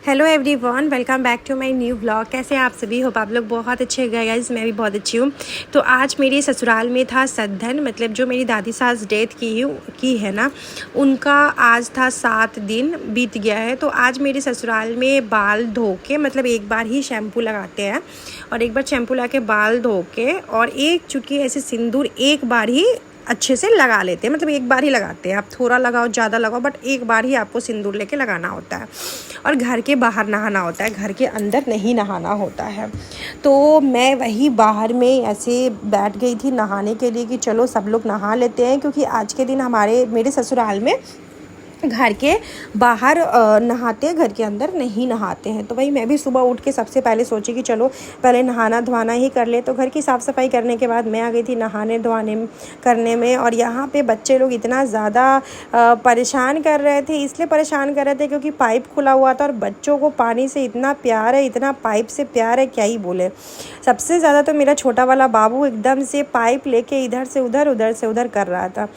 Hello everyone, welcome back to my new blog. कैसे हैं आप सभी? होप आप लोग बहुत अच्छे गए गाइस। मैं भी बहुत अच्छी हूँ। तो आज मेरे ससुराल में था सद्धन, मतलब जो मेरी दादी सास डेथ की है ना, उनका आज था 7 दिन बीत गया है। तो आज मेरे ससुराल में बाल धो के, मतलब एक बार ही शैम्पू लगाते हैं और एक बार शैम्पू ला के बाल धो के और एक चुटकी ऐसे सिंदूर एक बार ही अच्छे से लगा लेते हैं। मतलब एक बार ही लगाते हैं। आप थोड़ा लगाओ, ज़्यादा लगाओ, बट एक बार ही आपको सिंदूर लेके लगाना होता है। और घर के बाहर नहाना होता है, घर के अंदर नहीं नहाना होता है। तो मैं वही बाहर में ऐसे बैठ गई थी नहाने के लिए कि चलो सब लोग नहा लेते हैं, क्योंकि आज के दिन मेरे ससुराल में घर के बाहर नहाते हैं, घर के अंदर नहीं नहाते हैं। तो वही मैं भी सुबह उठ के सबसे पहले सोची कि चलो पहले नहाना धोना ही कर ले। तो घर की साफ़ सफाई करने के बाद मैं आ गई थी नहाने धोने करने में। और यहाँ पे बच्चे लोग इतना ज़्यादा परेशान कर रहे थे, इसलिए परेशान कर रहे थे क्योंकि पाइप खुला हुआ था और बच्चों को पानी से इतना प्यार है, इतना पाइप से प्यार है, क्या ही बोले। सबसे ज़्यादा तो मेरा छोटा वाला बाबू एकदम से पाइप लेके इधर से उधर कर रहा था।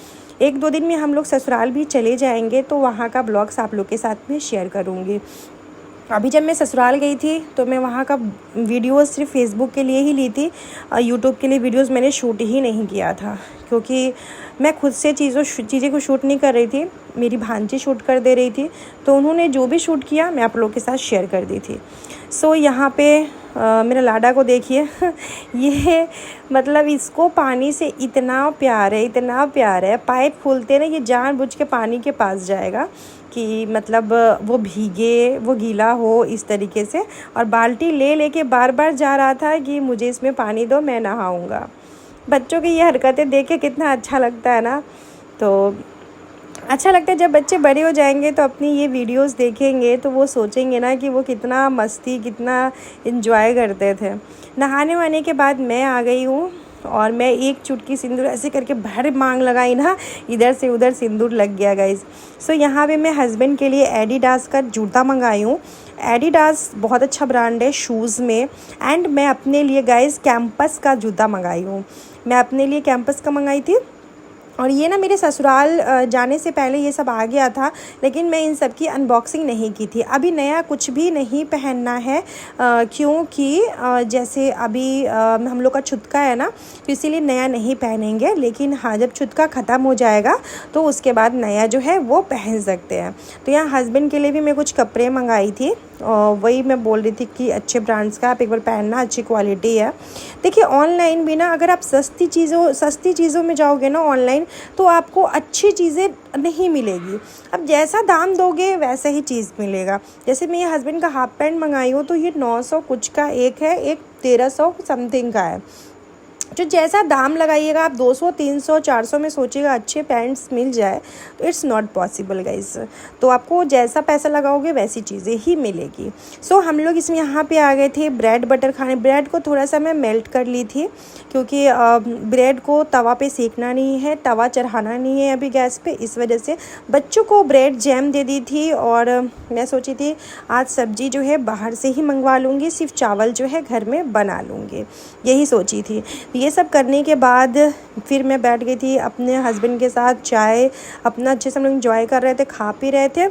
1-2 दिन में हम लोग ससुराल भी चले जाएंगे, तो वहाँ का ब्लॉग्स आप लोग के साथ में शेयर करूँगी। अभी जब मैं ससुराल गई थी तो मैं वहाँ का वीडियोस सिर्फ फेसबुक के लिए ही ली थी। यूट्यूब के लिए वीडियोस मैंने शूट ही नहीं किया था, क्योंकि मैं खुद से चीज़ें को शूट नहीं कर रही थी, मेरी भांजी शूट कर दे रही थी। तो उन्होंने जो भी शूट किया मैं आप लोग के साथ शेयर कर दी थी। सो यहाँ पे मेरा लाडा को देखिए ये मतलब इसको पानी से इतना प्यार है, इतना प्यार है। पाइप खोलते ना, ये जानबूझ के पानी के पास जाएगा कि मतलब वो भीगे, वो गीला हो इस तरीके से। और बाल्टी लेके बार बार जा रहा था कि मुझे इसमें पानी दो, मैं नहाऊंगा। बच्चों की ये हरकतें देख के कितना अच्छा लगता है ना। तो अच्छा लगता है जब बच्चे बड़े हो जाएंगे तो अपनी ये वीडियोस देखेंगे तो वो सोचेंगे ना कि वो कितना मस्ती, कितना इन्जॉय करते थे। नहाने वाने के बाद मैं आ गई हूँ और मैं एक चुटकी सिंदूर ऐसे करके भर मांग लगाई ना, इधर से उधर सिंदूर लग गया गाइस। सो यहाँ पे मैं हस्बैंड के लिए एडिडास का जूता मंगाई हूँ। एडिडास बहुत अच्छा ब्रांड है शूज़ में। एंड मैं अपने लिए गाइस कैंपस का जूता मंगाई हूँ। मैं अपने लिए कैंपस का मंगाई थी। और ये ना मेरे ससुराल जाने से पहले ये सब आ गया था, लेकिन मैं इन सब की अनबॉक्सिंग नहीं की थी। अभी नया कुछ भी नहीं पहनना है, क्योंकि जैसे अभी हम लोग का छुतका है ना, तो इसीलिए नया नहीं पहनेंगे। लेकिन हाँ, जब छुतका ख़त्म हो जाएगा तो उसके बाद नया जो है वो पहन सकते हैं। तो यहाँ हस्बैंड के लिए भी मैं कुछ कपड़े मंगाई थी, वही मैं बोल रही थी कि अच्छे ब्रांड्स का आप एक बार पहनना, अच्छी क्वालिटी है। देखिए ऑनलाइन भी ना, अगर आप सस्ती चीज़ों में जाओगे ना ऑनलाइन, तो आपको अच्छी चीज़ें नहीं मिलेगी। अब जैसा दाम दोगे वैसा ही चीज़ मिलेगा। जैसे मैं ये हस्बैंड का हाफ पैंट मंगाई हूँ, तो ये 900 कुछ का एक है, एक 1300 समथिंग का है। जो जैसा दाम लगाइएगा आप 200, 300, 400 में सोचिएगा अच्छे पैंट्स मिल जाए, तो इट्स नॉट पॉसिबल गाइस। तो आपको जैसा पैसा लगाओगे वैसी चीज़ें ही मिलेगी। सो हम लोग इसमें यहाँ पे आ गए थे ब्रेड बटर खाने। ब्रेड को थोड़ा सा मैं मेल्ट कर ली थी, क्योंकि ब्रेड को तवा पे सेकना नहीं है, तवा चढ़ाना नहीं है अभी गैस पे। इस वजह से बच्चों को ब्रेड जैम दे दी थी। और मैं सोची थी आज सब्ज़ी जो है बाहर से ही मंगवा लूँगी, सिर्फ चावल जो है घर में बना लूँगी, यही सोची थी। ये सब करने के बाद फिर मैं बैठ गई थी अपने हस्बैंड के साथ, चाय अपना अच्छे से हम लोग एंजॉय कर रहे थे, खा पी रहे थे।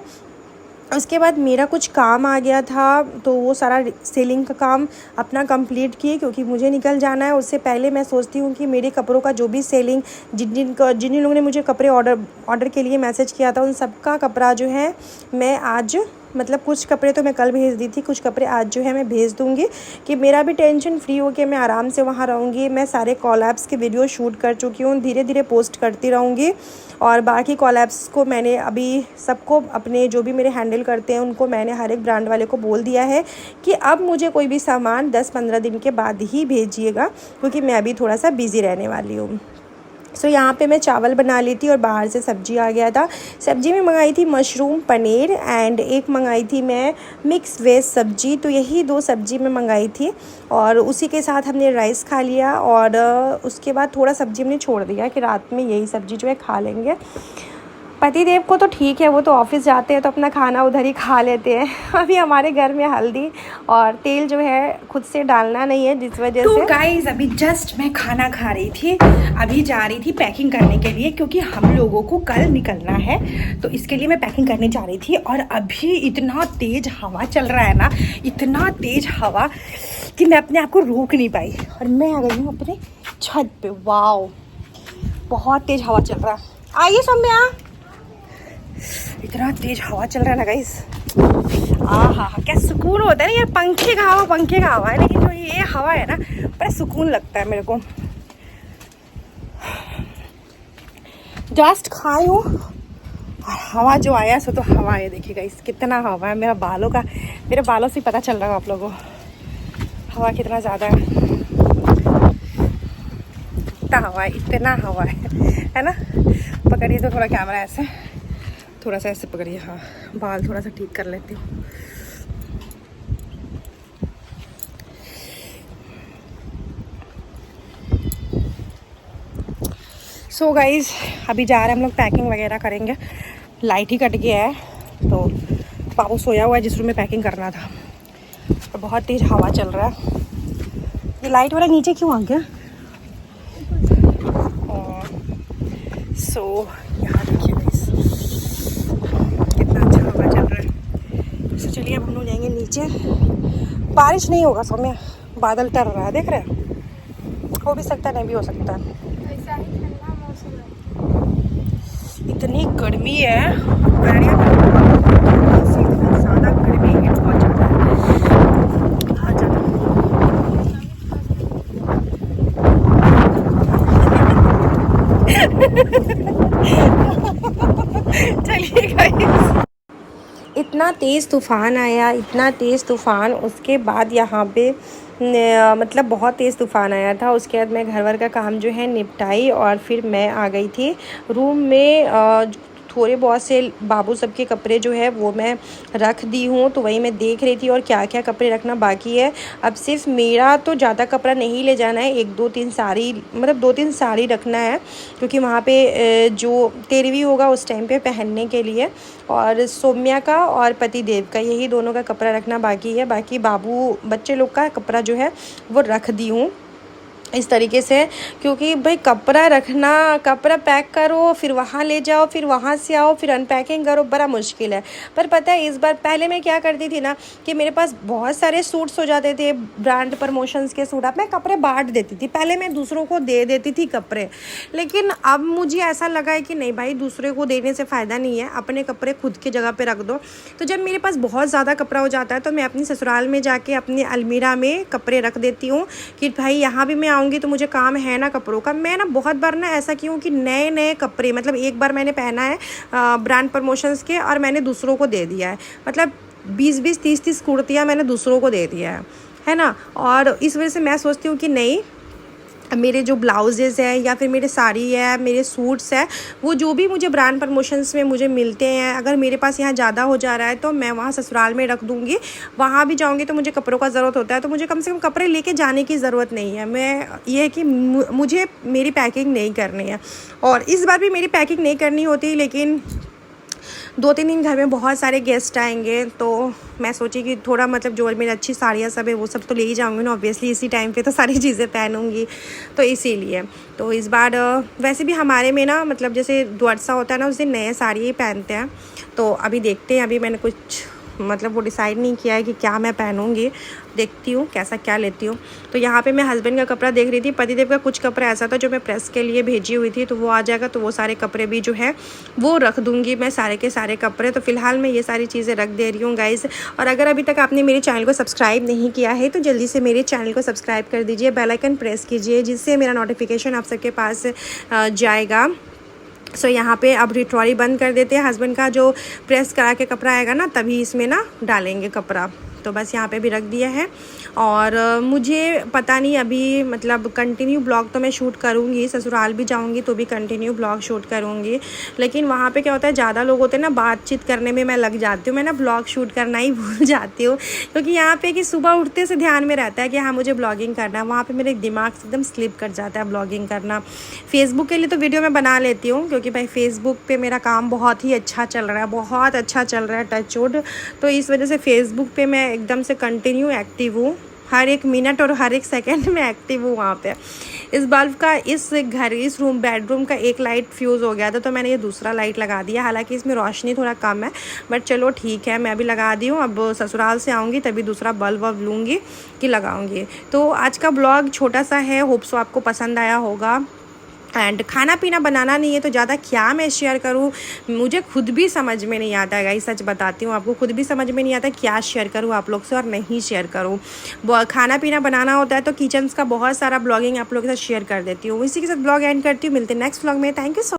उसके बाद मेरा कुछ काम आ गया था, तो वो सारा सेलिंग का काम अपना कंप्लीट किए, क्योंकि मुझे निकल जाना है। उससे पहले मैं सोचती हूँ कि मेरे कपड़ों का जो भी सेलिंग, जिन लोगों ने मुझे कपड़े ऑर्डर के लिए मैसेज किया था, उन सबका कपड़ा जो है मैं आज, मतलब कुछ कपड़े तो मैं कल भेज दी थी, कुछ कपड़े आज जो है मैं भेज दूँगी, कि मेरा भी टेंशन फ्री हो के मैं आराम से वहाँ रहूँगी। मैं सारे कॉलैब्स के वीडियो शूट कर चुकी हूँ, धीरे धीरे पोस्ट करती रहूँगी। और बाकी कॉलैब्स को मैंने अभी सबको, अपने जो भी मेरे हैंडल करते हैं उनको मैंने हर एक ब्रांड वाले को बोल दिया है कि अब मुझे कोई भी सामान 10-15 दिन के बाद ही भेजिएगा, क्योंकि मैं अभी थोड़ा सा बिज़ी रहने वाली हूँ। सो यहाँ पे मैं चावल बना ली थी और बाहर से सब्ज़ी आ गया था। सब्ज़ी में मंगाई थी मशरूम पनीर, एंड एक मंगाई थी मैं मिक्स वेज सब्ज़ी। तो यही 2 सब्ज़ी मैं मंगाई थी और उसी के साथ हमने राइस खा लिया। और उसके बाद थोड़ा सब्ज़ी हमने छोड़ दिया कि रात में यही सब्ज़ी जो है खा लेंगे। पतिदेव को तो ठीक है, वो तो ऑफिस जाते हैं तो अपना खाना उधर ही खा लेते हैं। अभी हमारे घर में हल्दी और तेल जो है खुद से डालना नहीं है, जिस वजह से। तो गाइस अभी जस्ट मैं खाना खा रही थी, अभी जा रही थी पैकिंग करने के लिए, क्योंकि हम लोगों को कल निकलना है, तो इसके लिए मैं पैकिंग करने जा रही थी। और अभी इतना तेज़ हवा चल रहा है ना, इतना तेज़ हवा कि मैं अपने आप को रोक नहीं पाई और मैं आ गई हूँ अपने छत पे। वाओ, बहुत तेज़ हवा चल रहा है। आइए सौम्या, इतना तेज हवा चल रहा है ना गाइस। हाँ, क्या सुकून होता है ना यार, पंखे का हवा है, लेकिन जो ये हवा है ना बड़ा सुकून लगता है मेरे को। जस्ट खाई हूँ और हवा जो आया सो तो हवा है, देखिए गाइस कितना हवा है। मेरे बालों से पता चल रहा है आप लोगों को हवा कितना ज़्यादा है। इतना हवा है ना। पकड़िए तो थोड़ा कैमरा ऐसे, थोड़ा सा ऐसे पकड़िए। हाँ, बाल थोड़ा सा ठीक कर लेती हूँ। सो गाइज अभी जा रहे हैं हम लोग, पैकिंग वगैरह करेंगे। लाइट ही कट गया है तो बाबू सोया हुआ है जिस रूम में पैकिंग करना था, और बहुत तेज़ हवा चल रहा है। ये लाइट वाला नीचे क्यों आ गया? सो यहाँ देखिए गाइस कितना अच्छा हवा चल रहा है। तो चलिए अब हम लोग जाएंगे नीचे। बारिश नहीं होगा सौम्या, बादल तर रहा है, देख रहे हैं। हो भी सकता है, नहीं भी हो सकता। इतनी गर्मी है, ज़्यादा गर्मी है, बहुत ज़्यादा चलिए गाइस, इतना तेज़ तूफ़ान आया, इतना तेज़ तूफ़ान। उसके बाद यहाँ पे मतलब बहुत तेज़ तूफ़ान आया था। उसके बाद मैं घर वर का काम जो है निपटाई और फिर मैं आ गई थी रूम में। थोड़े बहुत से बाबू सब के कपड़े जो है वो मैं रख दी हूँ, तो वही मैं देख रही थी और क्या क्या कपड़े रखना बाकी है। अब सिर्फ मेरा तो ज़्यादा कपड़ा नहीं ले जाना है, 1-2-3 साड़ी, मतलब 2-3 साड़ी रखना है, क्योंकि वहाँ पे जो तेरहवीं होगा उस टाइम पे पहनने के लिए। और सौम्या का और पति देव का, यही दोनों का कपड़ा रखना बाकी है। बाकी बाबू बच्चे लोग का कपड़ा जो है वो रख दी हूँ इस तरीके से, क्योंकि भाई कपड़ा रखना, कपड़ा पैक करो फिर वहाँ ले जाओ, फिर वहाँ से आओ, फिर अनपैकिंग करो, बड़ा मुश्किल है। पर पता है इस बार, पहले मैं क्या करती थी ना कि मेरे पास बहुत सारे सूट्स हो जाते थे, ब्रांड प्रमोशंस के सूट। अब मैं कपड़े बांट देती थी, पहले मैं दूसरों को दे देती थी कपड़े, लेकिन अब मुझे ऐसा लगा है कि नहीं भाई, दूसरे को देने से फ़ायदा नहीं है, अपने कपड़े खुद की जगह पर रख दो। तो जब मेरे पास बहुत ज़्यादा कपड़ा हो जाता है तो मैं अपनी ससुराल में जाके अपनी अलमीरा में कपड़े रख देती हूँ कि भाई यहाँ भी मैं आऊँगी तो मुझे काम है ना कपड़ों का। मैं ना बहुत बार ना ऐसा की हूँ कि नए नए कपड़े, मतलब एक बार मैंने पहना है ब्रांड प्रमोशंस के और मैंने दूसरों को दे दिया है, मतलब 20-20, 30-30 कुर्तियाँ मैंने दूसरों को दे दिया है ना। और इस वजह से मैं सोचती हूँ कि नहीं, मेरे जो ब्लाउजेज़ है या फिर मेरे साड़ी है, मेरे सूट्स है, वो जो भी मुझे ब्रांड प्रमोशंस में मुझे मिलते हैं, अगर मेरे पास यहाँ ज़्यादा हो जा रहा है तो मैं वहाँ ससुराल में रख दूँगी। वहाँ भी जाऊँगी तो मुझे कपड़ों का ज़रूरत होता है, तो मुझे कम से कम कपड़े लेके जाने की ज़रूरत नहीं है। मैं ये है कि मुझे मेरी पैकिंग नहीं करनी है, और इस बार भी मेरी पैकिंग नहीं करनी होती, लेकिन 2-3 दिन घर में बहुत सारे गेस्ट आएंगे, तो मैं सोची कि थोड़ा मतलब जो मेरी अच्छी साड़ियाँ सब है वो सब तो ले ही जाऊँगी ना, ऑब्वियसली इसी टाइम पे तो सारी चीज़ें पहनूँगी, तो इसीलिए। तो इस बार वैसे भी हमारे में ना, मतलब जैसे द्वारसा होता है ना, उस दिन नए साड़ी ही पहनते हैं। तो अभी देखते हैं, अभी मैंने कुछ मतलब वो डिसाइड नहीं किया है कि क्या मैं पहनूंगी, देखती हूँ कैसा क्या लेती हूँ। तो यहाँ पे मैं हस्बैंड का कपड़ा देख रही थी, पतिदेव का कुछ कपड़ा ऐसा था जो मैं प्रेस के लिए भेजी हुई थी, तो वो आ जाएगा, तो वो सारे कपड़े भी जो है वो रख दूँगी मैं, सारे के सारे कपड़े। तो फिलहाल मैं ये सारी चीज़ें रख दे रही हूँ गाइज़। और अगर अभी तक आपने मेरे चैनल को सब्सक्राइब नहीं किया है तो जल्दी से मेरे चैनल को सब्सक्राइब कर दीजिए, बेल आइकन प्रेस कीजिए, जिससे मेरा नोटिफिकेशन आप सबके पास जाएगा। सो यहाँ पे अब ट्रॉली बंद कर देते हैं। हस्बैंड का जो प्रेस करा के कपड़ा आएगा ना, तभी इसमें ना डालेंगे कपड़ा। तो बस यहाँ पे भी रख दिया है। और मुझे पता नहीं अभी मतलब कंटिन्यू ब्लॉग तो मैं शूट करूँगी, ससुराल भी जाऊँगी तो भी कंटिन्यू ब्लॉग शूट करूँगी, लेकिन वहाँ पे क्या होता है ज़्यादा लोग होते हैं ना, बातचीत करने में मैं लग जाती हूँ, मैं ना ब्लॉग शूट करना ही भूल जाती हूँ, क्योंकि यहाँ पे कि सुबह उठते से ध्यान में रहता है कि हाँ मुझे ब्लॉगिंग करना है, वहाँ पे मेरे दिमाग से एकदम स्लिप कर जाता है ब्लॉगिंग करना। फेसबुक के लिए तो वीडियो मैं बना लेती हूँ, क्योंकि भाई फेसबुक पे मेरा काम बहुत ही अच्छा चल रहा है, बहुत अच्छा चल रहा है, टच वुड। तो इस वजह से फेसबुक पे मैं एकदम से कंटिन्यू एक्टिव हूँ, हर एक मिनट और हर एक सेकंड में एक्टिव हूँ वहाँ पे। इस बल्ब का इस रूम बेडरूम का एक लाइट फ्यूज़ हो गया था, तो मैंने ये दूसरा लाइट लगा दिया। हालांकि इसमें रोशनी थोड़ा कम है, बट चलो ठीक है, मैं भी लगा दी हूँ। अब ससुराल से आऊँगी तभी दूसरा बल्ब वल्ब लूँगी कि लगाऊँगी। तो आज का ब्लॉग छोटा सा है, होप सो आपको पसंद आया होगा। एंड खाना पीना बनाना नहीं है तो ज़्यादा क्या मैं शेयर करूँ, मुझे खुद भी समझ में नहीं आता है गाइस, सच बताती हूँ आपको, खुद भी समझ में नहीं आता क्या शेयर करूँ आप लोग से और नहीं शेयर करूँ। खाना पीना बनाना होता है तो किचन्स का बहुत सारा ब्लॉगिंग आप लोगों के साथ शेयर कर देती हूँ। इसी के साथ ब्लॉग एंड करती हूँ, मिलते हैं नेक्स्ट ब्लॉग में। Thank you so